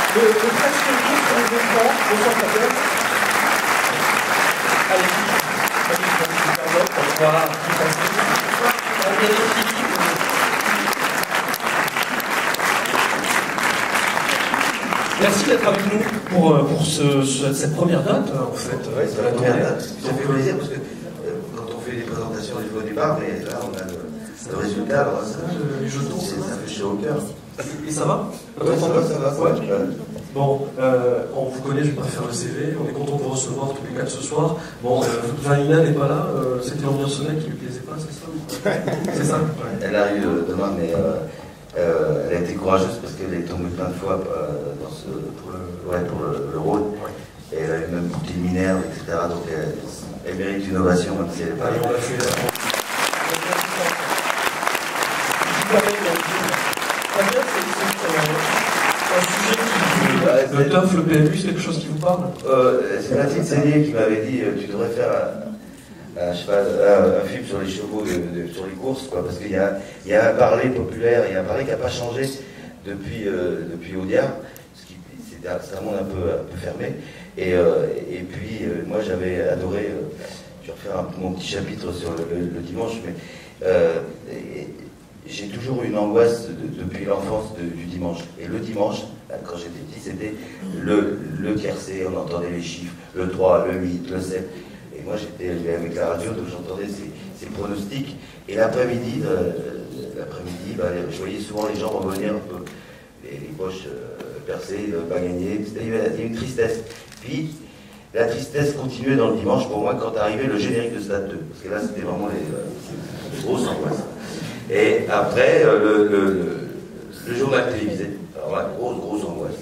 Le presque tout sur les écrans, bonsoir Fabien. Allez, bonsoir, merci d'être avec nous pour cette première date, en fait. Oui, c'est la première date. Ça fait plaisir parce que quand on fait les présentations du au départ, mais là, on a le résultat. Alors, Les jetons, ça fait chaud au cœur. Et ça va? Ouais, ça va. Ouais. Bon, on vous connaît, je préfère le CV, on est content de vous recevoir tous les quatre ce soir. Bon, Vanina n'est pas là, c'était l'ambiance sonore qui lui plaisait pas, c'est ça? C'est ça? Ouais. Elle arrive demain, mais elle a été courageuse parce qu'elle est tombée plein de fois pour le rôle. Ouais. Et elle a eu même goûté le Minerve, etc. Donc elle mérite une ovation, même si elle n'est pas là. Allez, on l'a fait. Un sujet qui... Le TOF, le PMU, c'est quelque chose qui vous parle? C'est Mathilde Seigné qui m'avait dit tu devrais faire un film sur les chevaux, sur les courses, quoi, parce qu'il y a un parler populaire, il y a un parler qui n'a pas changé depuis Audiard, c'est un monde un peu fermé. Et puis moi j'avais adoré, je vais refaire mon petit chapitre sur le dimanche, mais j'ai toujours eu une angoisse depuis l'enfance du dimanche. Et le dimanche, quand j'étais petit, c'était le tiercé, on entendait les chiffres, le 3, le 8, le 7. Et moi j'étais avec la radio, donc j'entendais ces pronostics. Et l'après-midi, je voyais souvent les gens revenir un peu, les poches percées, ne pas gagner. Il y avait une tristesse. Puis la tristesse continuait dans le dimanche pour moi quand arrivait le générique de Stade 2. Parce que là c'était vraiment les grosses angoisses. Et après, le journal télévisé, alors là, grosse angoisse.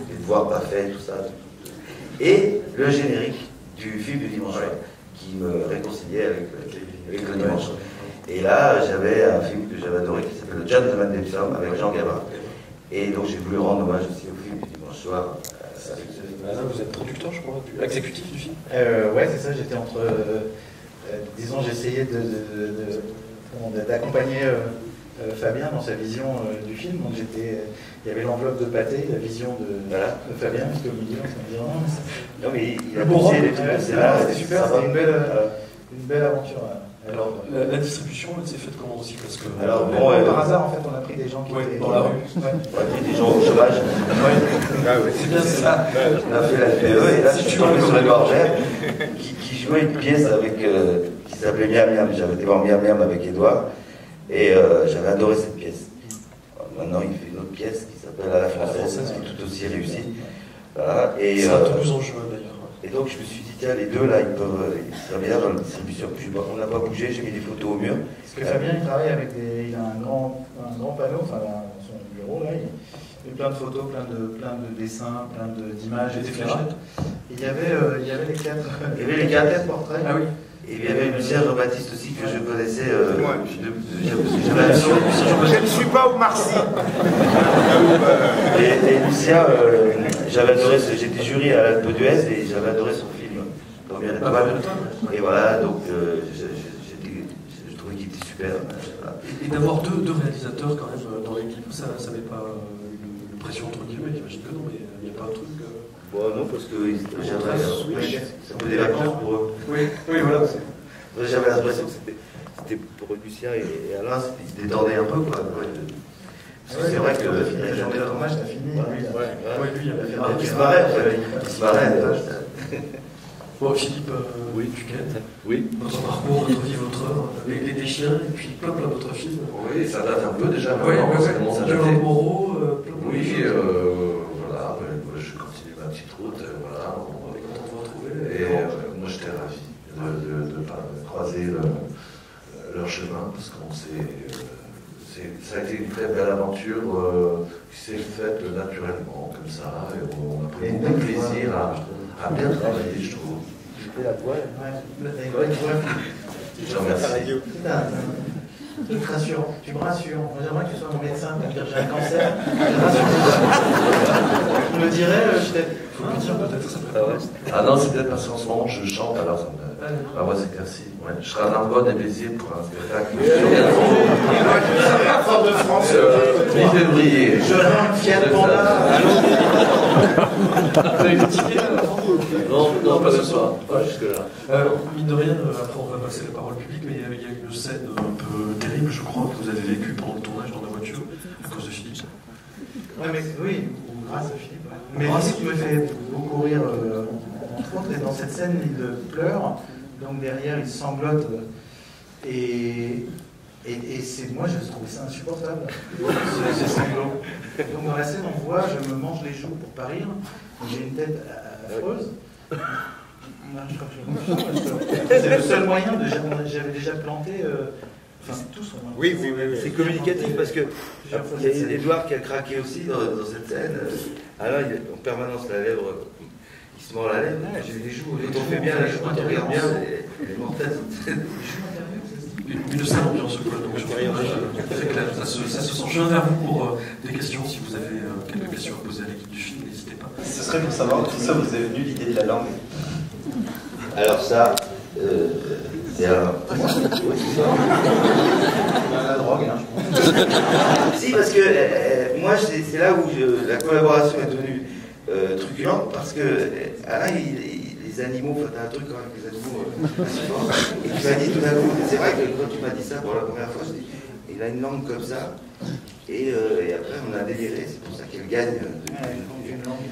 Les devoirs pas faits, tout ça. Et le générique du film du dimanche qui me réconciliait avec le dimanche. Et là, j'avais un film que j'avais adoré qui s'appelle Le Gentleman d'Epsom avec Jean Gabin. Et donc j'ai voulu rendre hommage aussi au film du dimanche soir. Là, vous êtes producteur, je crois, exécutif du film. Ouais, c'est ça, j'étais entre... disons, j'essayais d'accompagner Fabien dans sa vision du film. Donc il y avait l'enveloppe de Pathé, la vision de Fabien, parce qu'au milieu, on se dit non, mais il a poussé les trucs. C'était super, c'était une belle aventure. Alors, la distribution, elle s'est faite comment aussi? Parce que, par hasard, en fait, on a pris des gens qui étaient dans la rue. On a pris des gens au chômage. C'est bien ça. On a fait la PE, et là, je suis tombé sur Edouard Gère, qui jouait une pièce qui s'appelait Miam Miam. J'avais été voir Miam Miam avec Edouard, et j'avais adoré cette pièce. Maintenant, il fait une autre pièce qui s'appelle À la française, qui est tout aussi réussie. Voilà, et c'est à Toulouse en juin, d'ailleurs. Et donc je me suis dit, tiens, les deux là, ils seraient bien dans la distribution. On n'a pas bougé, j'ai mis des photos au mur. Parce que Fabien, il travaille avec il a un grand panneau, enfin dans son bureau là, il met plein de photos, plein de dessins, plein d'images, etc. Il y avait les quatre. Il y avait les quatre portraits. Ah oui. Et il y avait Lucien Jean-Baptiste aussi que je connaissais. Je ne suis pas au Marcy. Et Lucien, j'avais adoré, j'étais jury à l'Alpe d'Huez et j'avais adoré son film. Et voilà, donc je trouvais qu'il était super. Et d'avoir deux réalisateurs quand même dans l'équipe, ça met pas une pression entre guillemets, j'imagine que non, mais il n'y a pas un truc. Bon, non, parce que ça fait des vacances pour eux. Oui, voilà. J'avais l'impression que c'était pour Lucien et Alain, ils se détendaient un peu, quoi. C'est vrai que la journée d'hommage, t'as fini. Lui, il avait fait il se marrait, il se marrait. Bon, Philippe, Duquette, votre parcours, votre vie, les chiens, et puis plein d'autres films. Oui, ça date un peu déjà. Ça date. Moreau, oui, voilà, je continue ma petite route, voilà. On est content de vous retrouver. Et moi, j'étais ravi de croiser leur chemin, parce qu'on ça a été une très belle aventure qui s'est faite naturellement, comme ça, et on a pris beaucoup de plaisir à bien travailler, je trouve. C'était la voix, Je te remercie. Tu me rassures. J'aimerais que tu sois mon médecin pour me dire j'ai un cancer. Je me dirais, faut le dire peut-être, ça peut. Ah non, c'est peut-être parce qu'en ce moment je chante, alors ça me. Ah ouais, c'est merci. Ouais. Je serai en bonne et plaisir pour un spectacle. Fort de France. Mi-février. Je rends fier panda. Vous avez des tickets Non, pas ce soir, pas jusque-là. Mine de rien, après on va passer la parole publique, mais il y a une scène un peu terrible, je crois, que vous avez vécue pendant le tournage dans la voiture, à cause de Philippe. Ouais, mais oui, grâce à Philippe. Mais aussi, tu me fais beaucoup rire, entre autres, et dans cette scène, il pleure, donc derrière, il sanglote, et c'est, moi, je trouvais ça insupportable, ces sanglots. Donc dans la scène, on voit, je me mange les joues pour pas rire, j'ai une tête affreuse. C'est le seul moyen, j'avais déjà planté... Enfin, tous ont... Oui, c'est communicatif parce que il y a Edouard qui a craqué aussi dans cette scène. Alain, il est en permanence la lèvre, il se mord la lèvre. J'ai des joues, quand on fait bien les joues, quand on regarde bien, elle est mortelle. Une seule ambiance, quoi. Donc, très clair. Ça se sent. Je viens vers vous pour des questions. Si vous avez quelques questions à poser à l'équipe du film, n'hésitez pas. Ce serait pour savoir d'où ça vous est venu l'idée de la langue. Alors ça, c'est un... La drogue, hein, je pense. Si, parce que moi, c'est là où la collaboration est devenue truculente, parce que Alain, les animaux, enfin, t'as un truc quand même avec les animaux assez fort, et tu m'as dit tout d'un coup, c'est vrai que quand tu m'as dit ça pour la première fois, je dis, il a une langue comme ça, et après on a déliré, c'est pour ça qu'elle gagne une langue.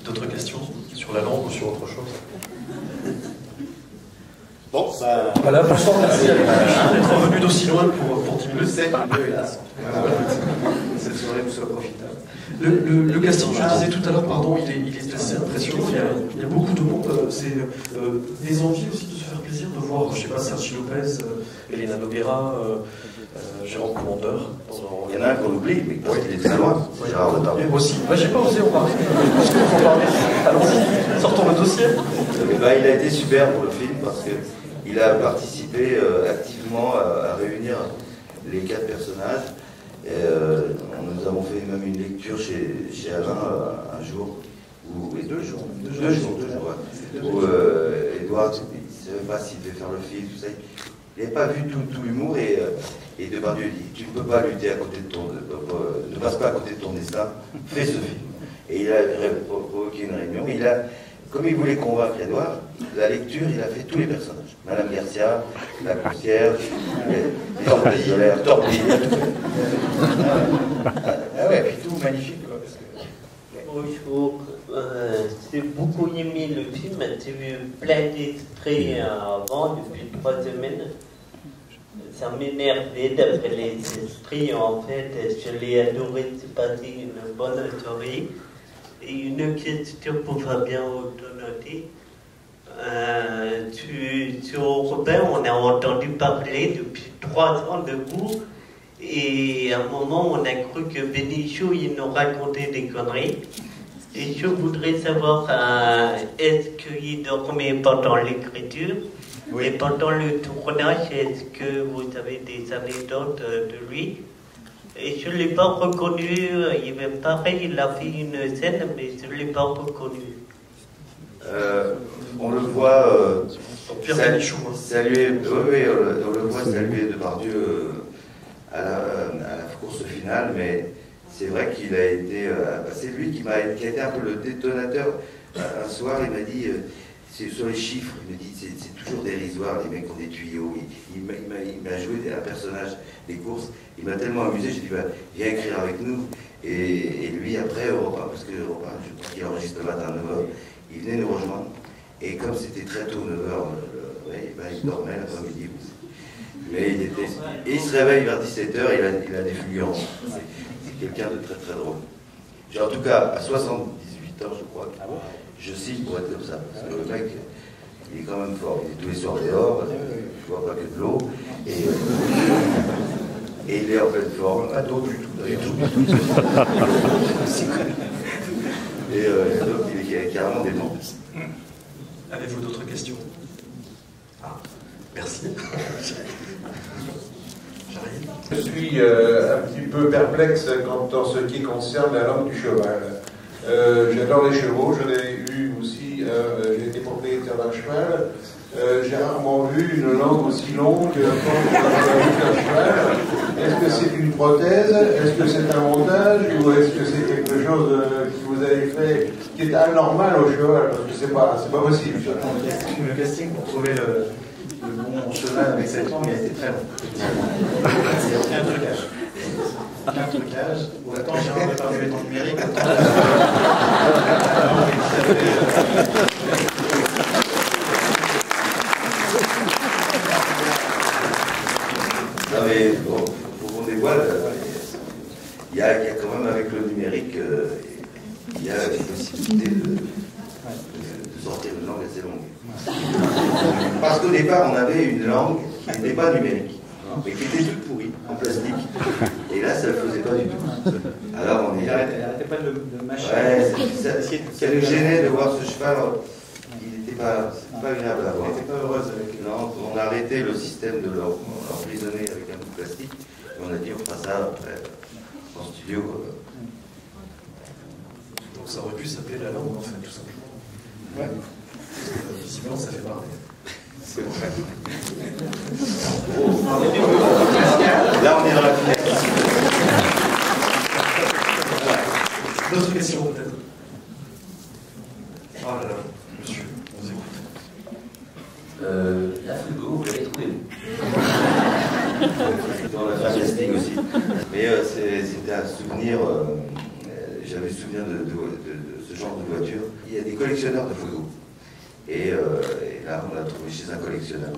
D'autres questions sur la langue ou sur autre chose? Bon, ça... Voilà, franchement, merci d'être revenu d'aussi loin pour 10 minutes. C'est un peu hélas. Cette soirée vous soit profitable. Le casting, je disais tout à l'heure, pardon, il est assez impressionnant. Il y a beaucoup de monde. C'est des envies aussi de se faire plaisir, de voir, je sais pas, Sergi Lopez, Elena Noguera, Jérôme Commandeur. Il y en a un qu'on oublie, mais parce qu'il est très loin, c'est Gérard Depardieu. Moi aussi. J'ai pas osé en parler. Parce qu'il faut en parler. Allons-y, sortons le dossier. Il a été super pour le film parce qu'il a participé activement à réunir les 4 personnages. Et, nous avons fait même une lecture chez Alain un jour, et 2 jours, ouais, où Edouard, il ne savait pas s'il devait faire le film, tout ça. Il n'avait pas vu tout l'humour et Depardieu dit, tu ne peux pas lutter à côté de ne passe pas à côté de ton destin, fais ce film. Et il a provoqué une réunion, comme il voulait convaincre Edouard, la lecture, il a fait tous les personnages. Madame Garcia, la concierge, les Torpille. Ah ouais, puis tout magnifique, quoi. Parce que... Bonjour, j'ai beaucoup aimé le film, j'ai vu plein d'extraits avant, depuis 3 semaines. Ça m'énervait d'après les esprits, en fait, je l'ai adoré, c'est passé une bonne soirée. Et une question pour Fabien Autonati. Sur Robin, on a entendu parler depuis 3 ans de vous, et à un moment, on a cru que Benicio, il nous racontait des conneries. Et je voudrais savoir, est-ce qu'il dormait pendant l'écriture? Oui. Et pendant le tournage, est-ce que vous avez des anecdotes de lui? Et je ne l'ai pas reconnu, pareil, il a fait une scène, mais je ne l'ai pas reconnu. On le voit saluer, on le voit saluer Depardieu à la course finale, mais c'est vrai qu'il a été, c'est lui qui a été un peu le détonateur. Un soir, il m'a dit, c'est sur les chiffres, il me dit, c'est toujours dérisoire, les mecs ont des tuyaux. Il m'a joué un personnage des courses, il m'a tellement amusé, j'ai dit, bah, viens écrire avec nous. Et lui, après, Europe 1, parce que Europe 1, je pense qu'il enregistre le matin à 9h, il venait nous rejoindre. Et comme c'était très tôt, 9h, il dormait l'après-midi. Mais il se réveille vers 17h, il a des fulgurances. C'est quelqu'un de très très drôle. En tout cas, à 78 ans, je crois, je signe pour être comme ça. Parce que le mec, il est quand même fort. Il est tous les soirs dehors, je vois pas que de l'eau. Et il est en pleine forme. Pas d'eau du tout, d'ailleurs. Et donc, il est carrément dément. Avez-vous d'autres questions? Merci. Je suis un petit peu perplexe en ce qui concerne la langue du cheval. J'adore les chevaux, j'en ai eu aussi, j'ai été propriétaire d'un cheval. J'ai rarement vu une langue aussi longue qu'un cheval. Est-ce que c'est une prothèse? Est-ce que c'est un montage? Ou est-ce que c'est quelque chose que vous avez fait qui est anormal au cheval? Parce que c'est pas possible. Le casting pour trouver le bon cheval avec cette langue a été très long. C'est aucun trucage. Aucun trucage. Autant j'ai préparé le temps numérique, Non mais bon, faut qu'on dévoile. Il y a quand même avec le numérique, il y a la possibilité de sortir une langue assez longue. Parce qu'au départ, on avait une langue qui n'était pas numérique, mais qui était toute pourrie, en plastique. Et là, ça ne le faisait pas du tout. Alors on est... Elle n'arrêtait pas de mâcher. Ouais, ça nous gênait de voir ce cheval. Il n'était pas agréable à voir. Elle n'était pas heureuse avec lui. Non, on a arrêté le système de l'emprisonner avec un bout de plastique. Et on a dit on fera ça après en studio. Donc ça aurait pu s'appeler la langue, en fait, tout simplement. Ouais. Visiblement, ça fait parler. C'est vrai. Là, on est dans la finale. D'autres questions, peut-être? Oh là là, monsieur, on vous écoute. La Fugo, vous l'avez trouvé Dans la fin casting aussi. Mais c'était un souvenir, j'avais le souvenir de ce genre de voiture. Il y a des collectionneurs de Fugo. Et là, on l'a trouvé chez un collectionneur.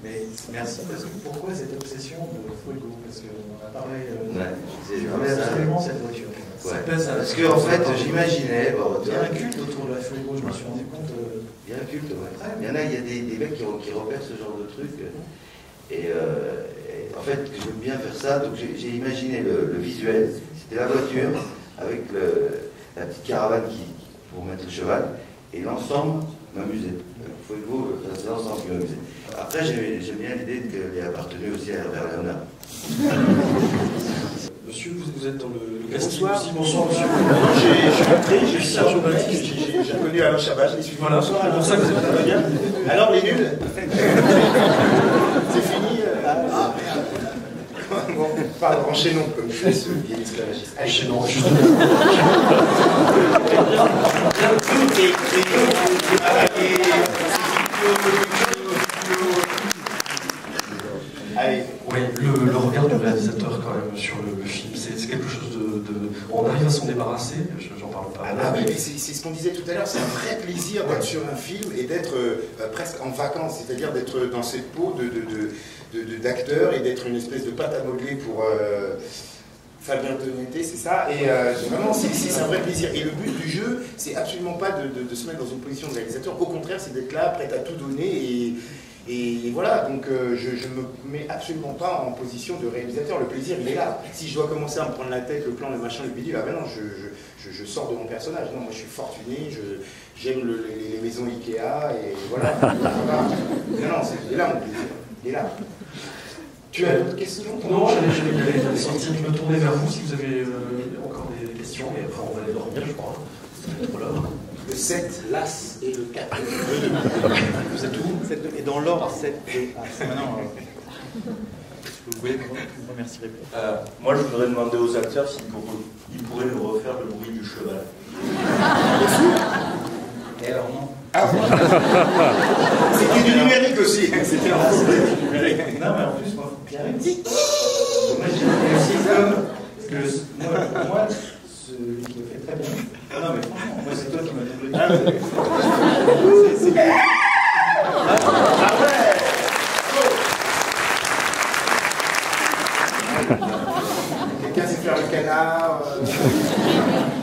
Mais merci, parce que pourquoi cette obsession de Fuego? Parce qu'on a parlé. Ouais, je voulais absolument cette voiture. Ouais. Parce que, en fait, j'imaginais. Bon, il y a un culte autour de la Fuego, je me suis rendu compte. Il y a un culte, ouais. Il y en a, il y a des mecs qui repèrent ce genre de truc. Et en fait, j'aime bien faire ça, donc j'ai imaginé le visuel. C'était la voiture avec la petite caravane pour mettre le cheval, et l'ensemble m'amusait. Fuego, c'est l'ensemble qui m'amusait. Après, j'aime bien l'idée qu'elle ait appartenu aussi à Herbert Léonard. Monsieur, vous êtes dans le casting Bonsoir. aussi. Bonsoir, monsieur. J'ai Serge Baptiste, j'ai connu Alain Chabat, je l'ai suivi. Voilà, c'est pour ça que vous êtes bien. Alors, les nuls c'est fini Ah, merde. Bon, pardon, enchaînons, comme je suis ce vieil esclavagiste. enchaînant, Allez. Oui, le regard du réalisateur quand même sur le film, c'est quelque chose de... On arrive à s'en débarrasser, j'en parle pas. Ah oui, mais c'est ce qu'on disait tout à l'heure, c'est un vrai plaisir d'être sur un film et d'être presque en vacances, c'est-à-dire d'être dans cette peau d'acteur et d'être une espèce de pâte à modeler pour Fabien Tonneté, c'est ça. Et vraiment, c'est un vrai plaisir. Et le but du jeu, c'est absolument pas de se mettre dans une position de réalisateur, au contraire, c'est d'être là, prêt à tout donner et voilà, donc je me mets absolument pas en position de réalisateur. Le plaisir, il est là. Si je dois commencer à me prendre la tête, le plan, le machin, le bidule, là, ben non, je sors de mon personnage. Non, moi je suis fortuné, j'aime les maisons Ikea, et voilà. Non, il est là mon plaisir. Il est là. Tu as d'autres questions? Non, j'allais sortir, je me tournais vers vous si vous avez encore des questions, et après on va aller dormir, je crois. Trop là. Le 7, l'As et le 4. Vous êtes où? Et dans l'ordre, 7. Maintenant, vous pouvez me remercier. Moi, je voudrais demander aux acteurs s'ils pourraient nous refaire le bruit du cheval. Et alors, non. Ah, c'était du numérique aussi. C'était en numérique. Non, mais en plus, moi, Pierre, moi, j'ai aussi comme moi, celui qui le fait très bien. Non, mais franchement, moi, c'est toi qui m'as doublé. Ah ouais. Quelqu'un sait faire le canard.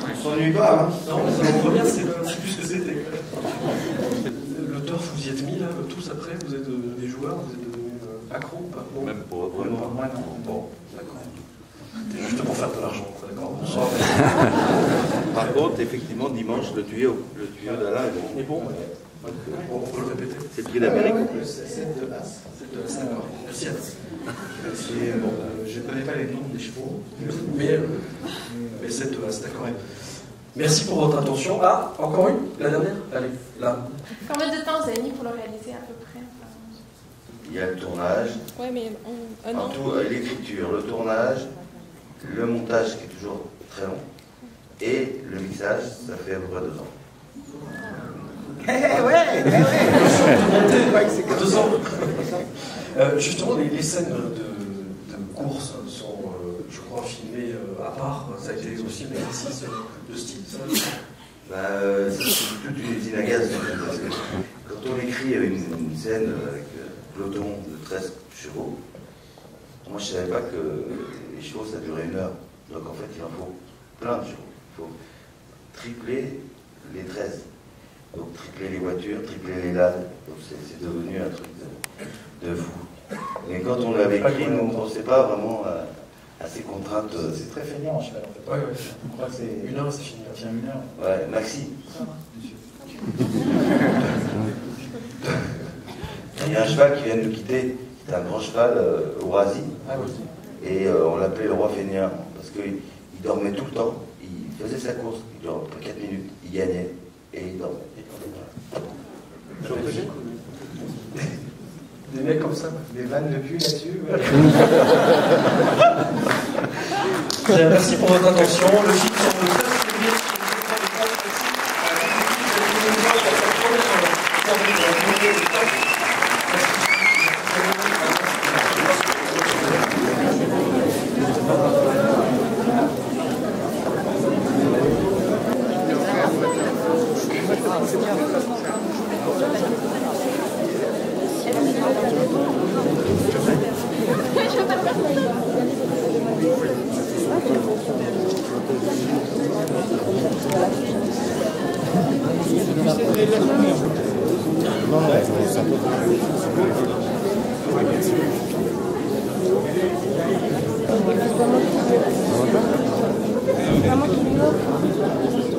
On s'ennuie pas, hein. Non, mais la première, c'est plus ce que c'était. Le turf, vous y êtes mis là, tous après, vous êtes des joueurs, vous êtes devenus accros ou pas? Non. Même pour vraiment. Moi, non. Bon, d'accord. C'était juste pour faire de l'argent, d'accord. Bonsoir. Par contre, effectivement, dimanche, le tuyau d'Alain est bon. On peut le répéter. C'est le prix d'Amérique. Le 7 de As. D'accord. Merci à vous. Bon, je ne connais pas les noms des chevaux. Mais cette As, d'accord. Merci pour votre attention. Ah, encore une? La dernière? Allez, là. Combien de temps vous avez mis pour le réaliser à peu près? il y a le tournage, Ouais, mais un en an. tout, l'écriture, le tournage, le montage qui est toujours très long, et le mixage, ça fait à peu près 2 ans. Ouais. 2 ans. Justement, les scènes de course sont, je crois, filmées à part. Ça a été aussi un exercice de style, ça. C'est toute une usine à gaz. Parce que quand on écrit une scène avec peloton de 13 chevaux, moi je ne savais pas que les chevaux ça durait 1 heure. Donc en fait il en faut plein de chevaux. Il faut tripler les 13. Donc tripler les voitures, tripler les lames. Donc c'est devenu un truc de fou. Mais quand on l'avait écrit, nous, on ne pensait pas vraiment à ces contraintes. C'est très feignant en cheval en fait. Ouais. Je crois que c'est 1 heure, c'est fini. Tiens, 1 heure. Ouais, Maxi. Il y a un cheval qui vient de nous quitter. C'est un grand cheval au Razi. Ah oui. Et on l'appelait le roi fainéant. Parce qu'il dormait tout le temps. Il faisait sa course. Il durait 4 minutes. Il gagnait. Et il dormait. Des mecs comme ça. Des vannes de cul là-dessus. Merci pour votre attention. Le film sur le 13 février. Vraiment qu'il est